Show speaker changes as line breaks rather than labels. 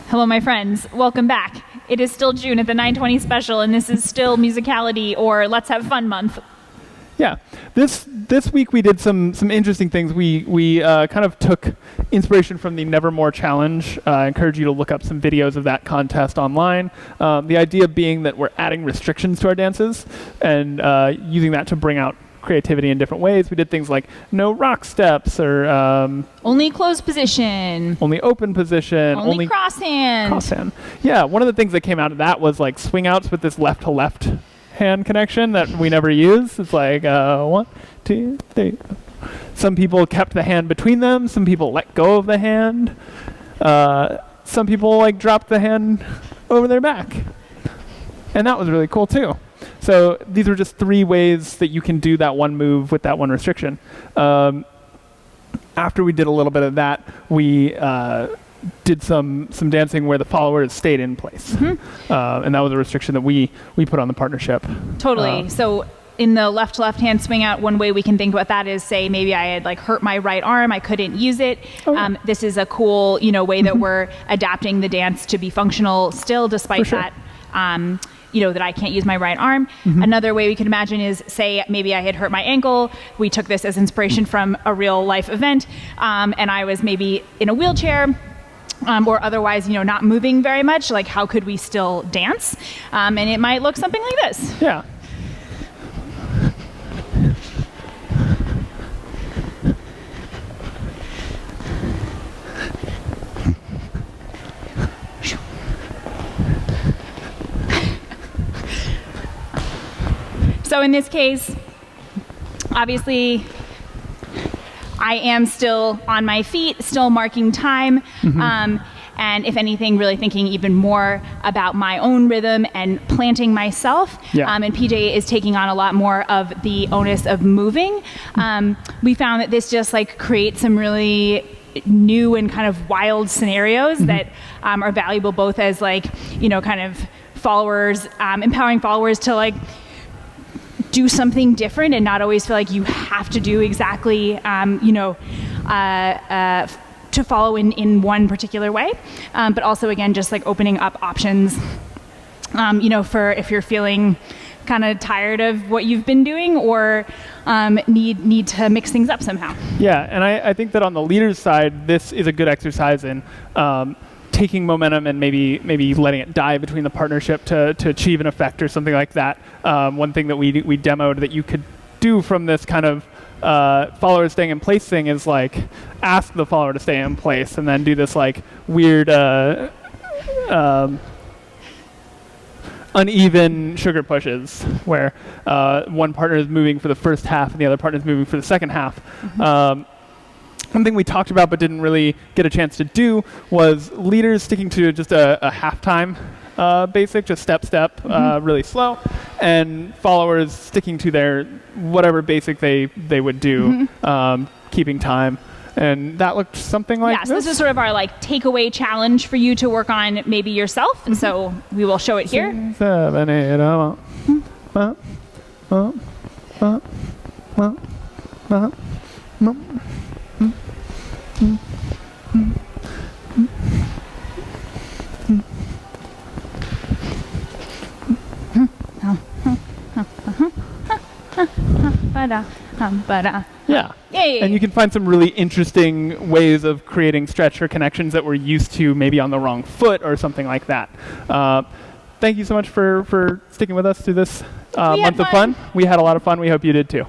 Hello, my friends. Welcome back. It is still June at the 920 special, and this is still Musicality, or Let's Have Fun month.
Yeah, this week we did some interesting things. We kind of took inspiration from the Nevermore Challenge. I encourage you to look up some videos of that contest online. The idea being that we're adding restrictions to our dances and using that to bring out creativity in different ways. We did things like no rock steps, or
only closed position,
only open position,
only crosshand.
Crosshand. Yeah, one of the things that came out of that was like swing outs with this left to left hand connection that we never use. It's like 1, 2, 3. Some people kept the hand between them. Some people let go of the hand. Some people like dropped the hand over their back, and that was really cool too. So these are just 3 ways that you can do that one move with that one restriction. After we did a little bit of that, we did some dancing where the followers stayed in place. Mm-hmm. And that was a restriction that we put on the partnership.
Totally. So in the left hand swing out, one way we can think about that is, say, maybe I had like hurt my right arm, I couldn't use it. This is a cool, way that we're adapting the dance to be functional still, despite that. That I can't use my right arm. Mm-hmm. Another way we could imagine is, say, maybe I had hurt my ankle. We took this as inspiration from a real life event, and I was maybe in a wheelchair, or otherwise, not moving very much. Like, how could we still dance? And it might look something like this.
Yeah.
So in this case, obviously, I am still on my feet, still marking time, and if anything, really thinking even more about my own rhythm and planting myself. Yeah. And PJ is taking on a lot more of the onus of moving. We found that this just creates some really new and kind of wild scenarios that are valuable both as kind of followers, empowering followers to do something different and not always feel like you have to do exactly, to follow in one particular way. But also, again, just opening up options, for if you're feeling kind of tired of what you've been doing or need to mix things up somehow.
Yeah, and I think that on the leader's side, this is a good exercise in taking momentum and maybe letting it die between the partnership to achieve an effect or something like that. One thing that we demoed that you could do from this kind of follower staying in place thing is ask the follower to stay in place and then do this weird uneven sugar pushes where one partner is moving for the first half and the other partner is moving for the second half. One thing we talked about but didn't really get a chance to do was leaders sticking to just a halftime basic, just step, really slow, and followers sticking to their whatever basic they would do, keeping time. And that looked something like this.
So this is sort of our takeaway challenge for you to work on maybe yourself. And so we will show it here.
6, 7, 8, Yeah.
Yay.
And you can find some really interesting ways of creating stretch or connections that we're used to maybe on the wrong foot or something like that. Thank you so much for sticking with us through this month of fun. We had a lot of fun. We hope you did too.